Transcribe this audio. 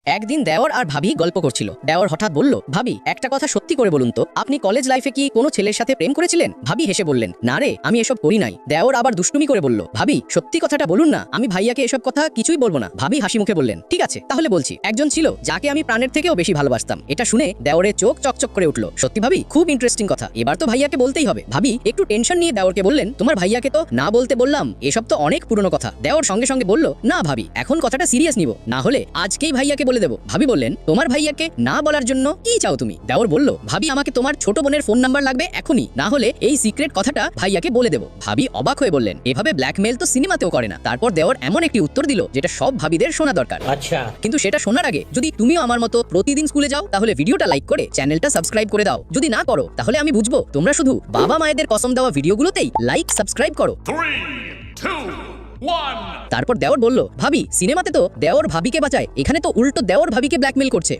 একদিন দেওর আর ভাবি গল্প করছিল। দেওর হঠাৎ বলল, ভাবি একটা কথা সত্যি করে বলুন তো, আপনি কলেজ লাইফে কি কোনো ছেলের সাথে প্রেম করেছিলেন? ভাবি হেসে বললেন, না রে, আমি এসব করি নাই। দেওর আবার দুষ্টুমি করে বলল, ভাবি সত্যি কথাটা বলুন না, আমি ভাইয়াকে এসব কথা কিছুই বলবো না। ভাবি হাসি মুখে বললেন, ঠিক আছে তাহলে বলছি। একজন ছিল যাকে আমি প্রাণের থেকেও বেশি ভালোবাসতাম। এটা শুনে দেওরের চোখ চকচক করে উঠলো। সত্যি ভাবি, খুব ইন্টারেস্টিং কথা, এবার তো ভাইয়াকে বলতেই হবে। ভাবি একটু টেনশন নিয়ে দেওরকে বললেন, তোমার ভাইয়াকে তো না বলতে বললাম, এসব তো অনেক পুরনো কথা। দেওর সঙ্গে সঙ্গে বলল, না ভাবি, এখন কথাটা সিরিয়াস নিব, না হলে আজকেই ভাইয়াকে বলে দেবো। ভাবি বললেন, তোমার ভাইয়াকে না বলার জন্য কি চাও তুমি? দেওর বলল, ভাবি আমাকে তোমার ছোট বোনের ফোন নাম্বার লাগবে এখনই, না হলে এই সিক্রেট কথাটা ভাইয়াকে বলে দেবো। ভাবি অবাক হয়ে বললেন, এভাবে ব্ল্যাকমেল তো সিনেমাতেও করে না। তারপর দেওর এমন একটি উত্তর দিল যেটা সব ভাবিদের শোনা দরকার। আচ্ছা, কিন্তু সেটা শোনার আগে যদি তুমিও আমার মতো প্রতিদিন স্কুলে যাও, তাহলে ভিডিওটা লাইক করে চ্যানেলটা সাবস্ক্রাইব করে দাও। যদি না করো তাহলে আমি বুঝবো তোমরা শুধু বাবা মায়েদের কসম দেওয়া ভিডিওগুলোতেই লাইক সাবস্ক্রাইব করো। 3, 2, 1. তারপর দেওর বলল, ভাবি সিনেমাতে তো দেওর ভাবিকে বাঁচায়, এখানে তো উল্টো দেওর ভাবিকে ব্ল্যাকমেল করছে।